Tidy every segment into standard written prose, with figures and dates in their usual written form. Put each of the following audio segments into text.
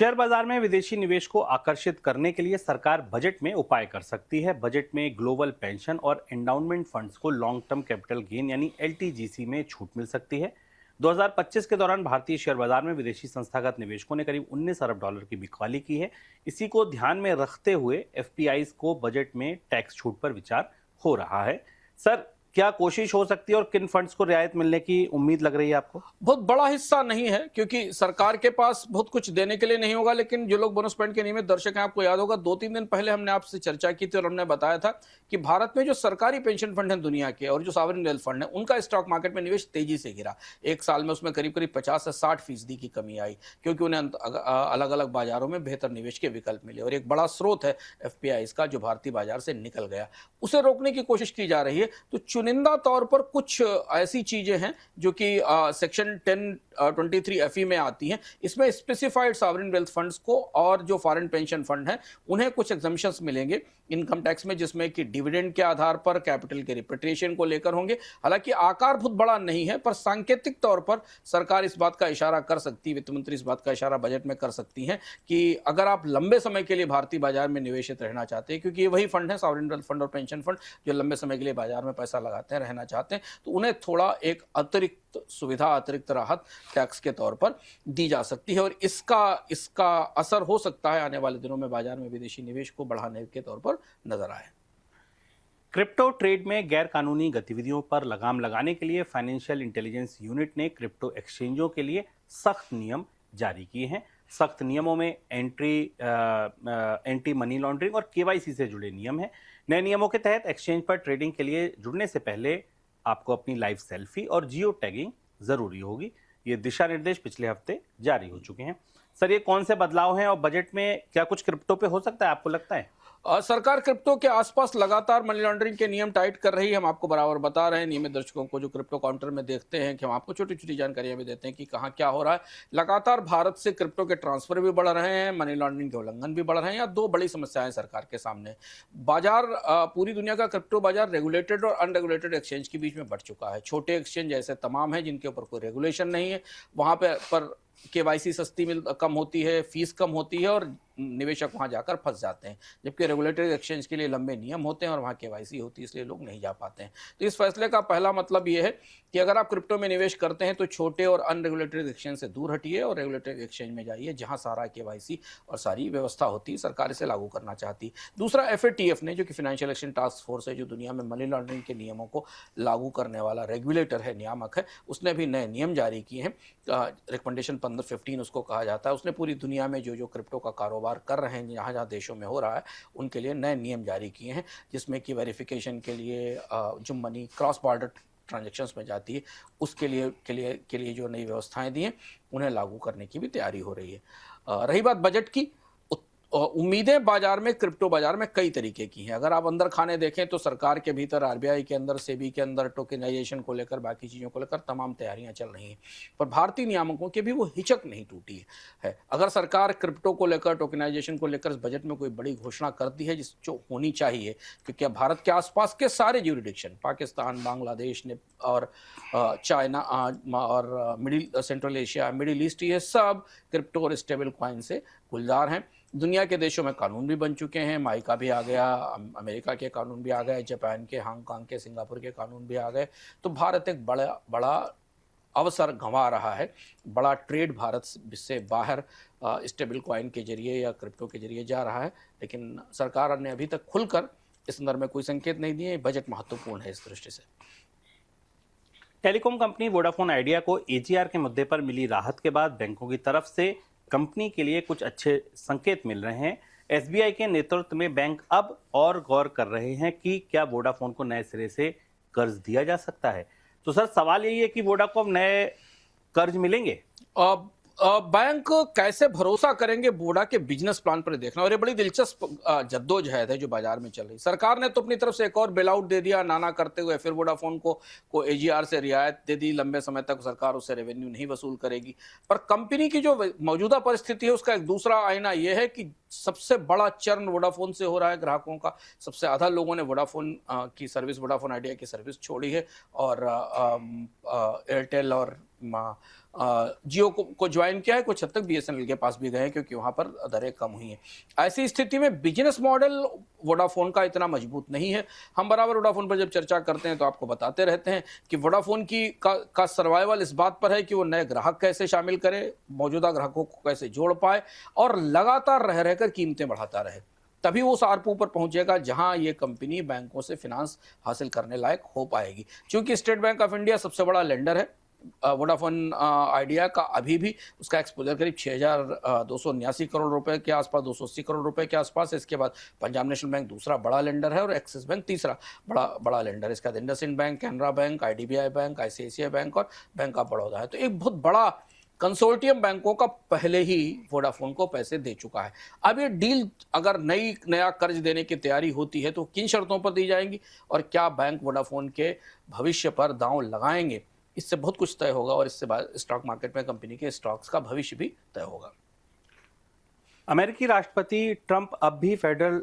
Share बाजार में विदेशी निवेश को आकर्षित करने के लिए सरकार बजट में उपाय कर सकती है। बजट में ग्लोबल पेंशन और एंडाउनमेंट फंड्स को लॉन्ग टर्म कैपिटल गेन यानी एलटीजीसी में छूट मिल सकती है। 2025 के दौरान भारतीय शेयर बाजार में विदेशी संस्थागत निवेशकों ने करीब 19 अरब डॉलर की बिकवाली की है। इसी को ध्यान में रखते हुए एफपीआईज को बजट में टैक्स छूट पर विचार हो रहा है। सर, क्या कोशिश हो सकती है और किन फंड्स को रियायत मिलने की उम्मीद लग रही है आपको? बहुत बड़ा हिस्सा नहीं है क्योंकि सरकार के पास बहुत कुछ देने के लिए नहीं होगा, लेकिन जो लोग बोनस पॉइंट के नियमित दर्शक हैं, आपको याद होगा 2-3 दिन पहले हमने आपसे चर्चा की थी और हमने बताया था कि भारत में जो सरकारी पेंशन फंड हैं दुनिया के और जो सॉवरेन वेल्थ फंड है, उनका स्टॉक मार्केट में निवेश तेजी से गिरा। एक साल में उसमें करीब करीब 50 से 60% की कमी आई क्योंकि उन्हें अलग अलग बाजारों में बेहतर निवेश के विकल्प मिले और एक बड़ा स्रोत है एफपीआई का जो भारतीय बाजार से निकल गया, उसे रोकने की कोशिश की जा रही है। तो चुनिंदा तौर पर कुछ ऐसी चीजें हैं जो कि सेक्शन 1023 में आती हैं। इसमें स्पेसिफाइड सॉवरेन वेल्थ फंड्स को और जो फॉरेन पेंशन फंड हैं उन्हें कुछ एग्जम्पशंस मिलेंगे इनकम टैक्स में, जिसमें कि डिविडेंड के आधार पर कैपिटल के रिपेट्रिएशन को लेकर होंगे। हालांकि आकार बहुत बड़ा नहीं है, पर सांकेतिक तौर पर सरकार इस बात का इशारा कर सकती है, वित्त मंत्री इस बात का इशारा बजट में कर सकती हैं कि अगर आप लंबे समय के लिए भारतीय बाजार में निवेशित रहना चाहते हैं, क्योंकि ये वही फंड है सॉवरेन वेल्थ फंड और पेंशन फंड जो लंबे समय के लिए बाजार में पैसा लगाते हैं, रहना चाहते हैं, तो उन्हें थोड़ा एक अतिरिक्त सुविधा, अतिरिक्त राहत टैक्स के तौर पर दी जा सकती है और इसका असर हो सकता है आने वाले दिनों में बाजार में विदेशी निवेश को बढ़ाने के तौर पर नजर आए। क्रिप्टो ट्रेड में गैर कानूनी गतिविधियों पर लगाम लगाने के लिए फाइनेंशियल इंटेलिजेंस यूनिट ने क्रिप्टो एक्सचेंजों के लिए सख्त नियम जारी किए हैं। सख्त नियमों में एंटी मनी लॉन्ड्रिंग और केवाईसी से जुड़े नियम हैं। नए नियमों के तहत एक्सचेंज पर ट्रेडिंग के लिए जुड़ने से पहले आपको अपनी लाइव सेल्फी और जियो टैगिंग जरूरी होगी। ये दिशा निर्देश पिछले हफ्ते जारी हो चुके हैं। सर, ये कौन से बदलाव हैं और बजट में क्या कुछ क्रिप्टो पे हो सकता है, आपको लगता है? सरकार क्रिप्टो के आसपास लगातार मनी लॉन्ड्रिंग के नियम टाइट कर रही है। हम आपको बराबर बता रहे हैं, नियमित दर्शकों को जो क्रिप्टो काउंटर में देखते हैं कि हम आपको छोटी छोटी जानकारियां भी देते हैं कि कहाँ क्या हो रहा है। लगातार भारत से क्रिप्टो के ट्रांसफर भी बढ़ रहे हैं, मनी लॉन्ड्रिंग के उल्लंघन भी बढ़ रहे हैं। या दो बड़ी समस्याएं सरकार के सामने। बाजार, पूरी दुनिया का क्रिप्टो बाजार रेगुलेटेड और अनरेगुलेटेड एक्सचेंज के बीच में बढ़ चुका है। छोटे एक्सचेंज ऐसे तमाम हैं जिनके ऊपर कोई रेगुलेशन नहीं है, वहां पर केवाईसी सस्ती कम होती है, फीस कम होती है और निवेशक वहां जाकर फंस जाते हैं। जबकि रेगुलेटरी एक्सचेंज के लिए लंबे नियम होते हैं और वहां केवाईसी होती है, इसलिए लोग नहीं जा पाते हैं। तो इस फैसले का पहला मतलब यह है कि अगर आप क्रिप्टो में निवेश करते हैं तो छोटे और अनरेगुलेटेड एक्सचेंज से दूर हटिए और रेगुलेटरी एक्सचेंज में जाइए जहां सारा केवाईसी और सारी व्यवस्था होती है। सरकार इसे लागू करना चाहती है। दूसरा, एफएटीएफ ने, जो कि फाइनेंशियल एक्शन टास्क फोर्स है, जो दुनिया में मनी लॉन्ड्रिंग के नियमों को लागू करने वाला रेगुलेटर है, नियामक है, उसने भी नए नियम जारी किए हैं। रिकमेंडेशन 1515 उसको कहा जाता है। उसने पूरी दुनिया में जो क्रिप्टो का कारोबार कर रहे हैं, जहाँ जहाँ देशों में हो रहा है, उनके लिए नए नियम जारी किए हैं, जिसमें कि वेरिफिकेशन के लिए जो मनी क्रॉस बॉर्डर ट्रांजैक्शंस में जाती है उसके लिए जो नई व्यवस्थाएं दी हैं उन्हें लागू करने की भी तैयारी हो रही है। रही बात बजट की, उम्मीदें बाजार में, क्रिप्टो बाजार में कई तरीके की हैं। अगर आप अंदर खाने देखें तो सरकार के भीतर, आरबीआई के अंदर, सेबी के अंदर टोकनाइजेशन को लेकर, बाकी चीज़ों को लेकर तमाम तैयारियां चल रही हैं, पर भारतीय नियामकों की भी वो हिचक नहीं टूटी है। अगर सरकार क्रिप्टो को लेकर, टोकनाइजेशन को लेकर इस बजट में कोई बड़ी घोषणा करती है, जो होनी चाहिए, क्योंकि अब भारत के आसपास के सारे ज्यूरिडिक्शन, पाकिस्तान, बांग्लादेश ने और चाइना और सेंट्रल एशिया, मिडिल ईस्ट, ये सब क्रिप्टो और स्टेबल कॉइन से गुलजार हैं। दुनिया के देशों में कानून भी बन चुके हैं, माइका भी आ गया, अमेरिका के कानून भी आ गए, जापान के, हांगकांग के, सिंगापुर के कानून भी आ गए। तो भारत एक बड़ा अवसर गंवा रहा है। बड़ा ट्रेड भारत से बाहर स्टेबल कॉइन के जरिए या क्रिप्टो के जरिए जा रहा है, लेकिन सरकार ने अभी तक खुलकर इस संदर्भ में कोई संकेत नहीं दिए। बजट महत्वपूर्ण है इस दृष्टि से। टेलीकॉम कंपनी वोडाफोन आइडिया को एजीआर के मुद्दे पर मिली राहत के बाद बैंकों की तरफ से कंपनी के लिए कुछ अच्छे संकेत मिल रहे हैं। एसबीआई के नेतृत्व में बैंक अब और गौर कर रहे हैं कि क्या वोडाफोन को नए सिरे से कर्ज दिया जा सकता है। तो सर, सवाल यही है कि वोडाकॉम नए कर्ज मिलेंगे? बैंक कैसे भरोसा करेंगे वोडा के बिजनेस प्लान पर देखना, और ये बड़ी दिलचस्प जद्दोजहद है जो बाजार में चल रही। सरकार ने तो अपनी तरफ से एक और बेल आउट दे दिया नाना करते हुए, फिर वोडाफोन को एजीआर से रियायत दे दी। लंबे समय तक सरकार उससे रेवेन्यू नहीं वसूल करेगी, पर कंपनी की जो मौजूदा परिस्थिति है उसका एक दूसरा आईना यह है कि सबसे बड़ा चर्न वोडाफोन से हो रहा है ग्राहकों का। सबसे ज्यादा लोगों ने वोडाफोन की सर्विस, वोडाफोन आइडिया की सर्विस छोड़ी है और एयरटेल और जियो को ज्वाइन किया है, कुछ हद तक बीएसएनएल के पास भी गए हैं क्योंकि वहाँ पर दरें कम हुई हैं। ऐसी स्थिति में बिजनेस मॉडल वोडाफोन का इतना मजबूत नहीं है। हम बराबर वोडाफोन पर जब चर्चा करते हैं तो आपको बताते रहते हैं कि वोडाफोन का सर्वाइवल इस बात पर है कि वो नए ग्राहक कैसे शामिल करे, मौजूदा ग्राहकों को कैसे जोड़ पाए और लगातार रह रहकर कीमतें बढ़ाता रहे। तभी वो उस आरपू पर पहुंचेगा जहां ये कंपनी बैंकों से फिनांस हासिल करने लायक हो पाएगी। क्योंकि स्टेट बैंक ऑफ इंडिया सबसे बड़ा लेंडर है वोडाफोन आइडिया का, अभी भी उसका एक्सपोजर करीब 6,279 करोड़ रुपए के आसपास, 280 करोड़ रुपए के आसपास है। इसके बाद पंजाब नेशनल बैंक दूसरा बड़ा लेंडर है और एक्सिस बैंक तीसरा बड़ा लेंडर है। इसके बाद IndusInd bank, Canara bank, IDBI bank, ICICI bank और बैंक ऑफ बड़ौदा है। तो एक बहुत बड़ा कंसोर्टियम बैंकों का पहले ही वोडाफोन को पैसे दे चुका है। अब ये डील अगर नया कर्ज देने की तैयारी होती है तो किन शर्तों पर दी जाएंगी और क्या बैंक वोडाफोन के भविष्य पर दांव लगाएंगे, इससे बहुत कुछ तय होगा और इससे बाद स्टॉक मार्केट में कंपनी के स्टॉक्स का भविष्य भी तय होगा। अमेरिकी राष्ट्रपति ट्रंप अब भी federal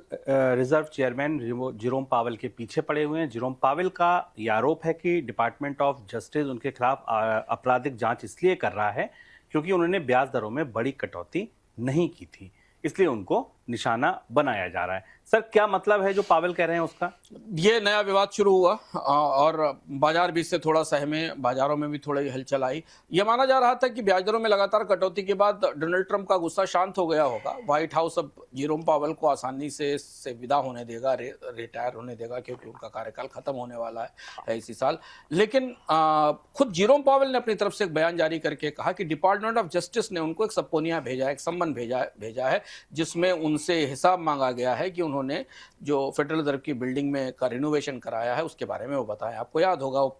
reserve chairman Jerome Powell के पीछे पड़े हुए हैं। जेरोम पावेल का यह आरोप है कि डिपार्टमेंट ऑफ जस्टिस उनके खिलाफ आपराधिक जांच इसलिए कर रहा है क्योंकि उन्होंने ब्याज दरों में बड़ी कटौती नहीं की थी, इसलिए उनको निशाना बनाया जा रहा है। सर, क्या मतलब है जो पावेल कह रहे हैं उसका? ये नया विवाद शुरू हुआ और बाजार भी इससे थोड़ा सहमे, बाजारों में भी थोड़ी हलचल आई। यह माना जा रहा था कि ब्याज दरों में लगातार कटौती के बाद डोनाल्ड ट्रंप का गुस्सा शांत हो गया होगा। व्हाइट हाउस अब जेरोम पावेल को आसानी से विदा होने देगा, रिटायर होने देगा क्योंकि उनका कार्यकाल खत्म होने वाला है इसी साल। लेकिन खुद जेरोम पावेल ने अपनी तरफ से एक बयान जारी करके कहा कि डिपार्टमेंट ऑफ जस्टिस ने उनको एक सबपोनिया भेजा, एक सम्मन भेजा है जिसमें उनसे हिसाब मांगा गया है कि उन्होंने जो फेडरल रिजर्व की बिल्डिंग में का रिनोवेशन कराया है उसके बारे में वो बताया। आपको याद होगा वो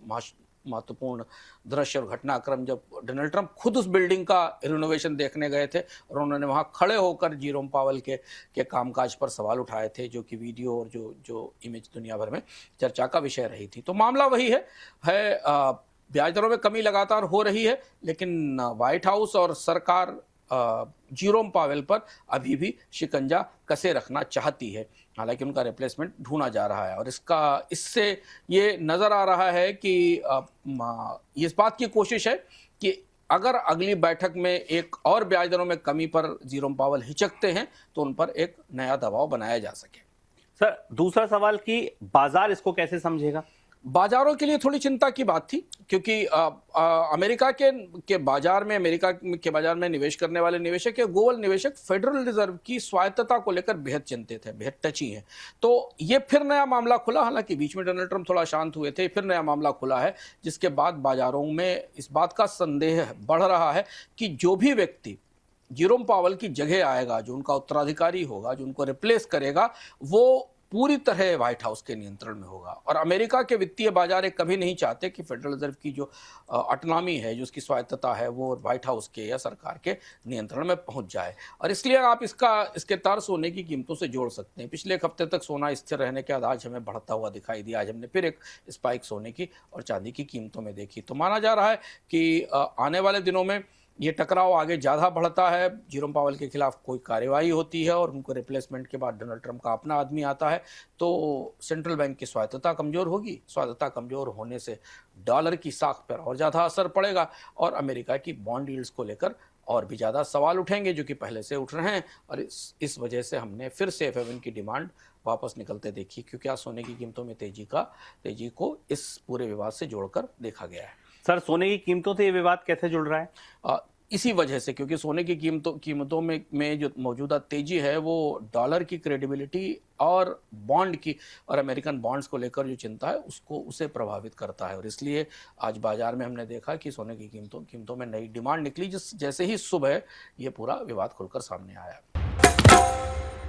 महत्वपूर्ण दृश्य और घटनाक्रम जब डोनाल्ड ट्रंप खुद उस बिल्डिंग का रिनोवेशन देखने गए थे और उन्होंने वहां खड़े होकर जेरोम पावेल के कामकाज पर सवाल उठाए थे, जो कि वीडियो और जो इमेज दुनिया भर में चर्चा का विषय रही थी। तो मामला वही है ब्याज दरों में कमी लगातार हो रही है, लेकिन व्हाइट हाउस और सरकार जेरोम पावेल पर अभी भी शिकंजा कसे रखना चाहती है। हालांकि उनका रिप्लेसमेंट ढूंढा जा रहा है और इससे ये नजर आ रहा है कि इस बात की कोशिश है कि अगर अगली बैठक में एक और ब्याज दरों में कमी पर जेरोम पावेल हिचकते हैं तो उन पर एक नया दबाव बनाया जा सके। सर, दूसरा सवाल कि बाजार इसको कैसे समझेगा? बाजारों के लिए थोड़ी चिंता की बात थी क्योंकि अमेरिका के बाजार में निवेश करने वाले निवेशक या ग्लोबल निवेशक फेडरल रिजर्व की स्वायत्तता को लेकर बेहद चिंतित हैं, बेहद टची हैं। तो ये फिर नया मामला खुला, हालांकि बीच में डोनाल्ड ट्रंप थोड़ा शांत हुए थे, फिर नया मामला खुला है जिसके बाद बाजारों में इस बात का संदेह बढ़ रहा है कि जो भी व्यक्ति जेरोम पावेल की जगह आएगा, जो उनका उत्तराधिकारी होगा, जो उनको रिप्लेस करेगा, वो पूरी तरह व्हाइट हाउस के नियंत्रण में होगा। और अमेरिका के वित्तीय बाजार कभी नहीं चाहते कि फेडरल रिजर्व की जो ऑटोनॉमी है, जो उसकी स्वायत्तता है, वो व्हाइट हाउस के या सरकार के नियंत्रण में पहुंच जाए। और इसलिए आप इसके तार सोने की कीमतों से जोड़ सकते हैं। पिछले एक हफ्ते तक सोना स्थिर रहने के बाद आज हमें बढ़ता हुआ दिखाई दिया। आज हमने फिर एक स्पाइक सोने की और चांदी की कीमतों में देखी। तो माना जा रहा है कि आने वाले दिनों में ये टकराव आगे ज़्यादा बढ़ता है, जेरोम पावेल के खिलाफ कोई कार्यवाही होती है और उनको रिप्लेसमेंट के बाद डोनाल्ड ट्रंप का अपना आदमी आता है, तो सेंट्रल बैंक की स्वायत्तता कमज़ोर होगी। स्वायत्तता कमज़ोर होने से डॉलर की साख पर और ज़्यादा असर पड़ेगा और अमेरिका की बॉन्ड यील्ड्स को लेकर और भी ज़्यादा सवाल उठेंगे, जो कि पहले से उठ रहे हैं। और इस वजह से हमने फिर से FOMC की डिमांड वापस निकलते देखी, क्योंकि आज सोने की कीमतों में तेजी को इस पूरे विवाद से जोड़कर देखा गया है। सर, सोने की कीमतों से ये विवाद कैसे जुड़ रहा है? इसी वजह से, क्योंकि सोने की कीमतों में जो मौजूदा तेजी है वो डॉलर की क्रेडिबिलिटी और बॉन्ड की और अमेरिकन बॉन्ड्स को लेकर जो चिंता है उसे प्रभावित करता है। और इसलिए आज बाजार में हमने देखा कि सोने की कीमतों में नई डिमांड निकली, जैसे ही सुबह ये पूरा विवाद खुलकर सामने आया।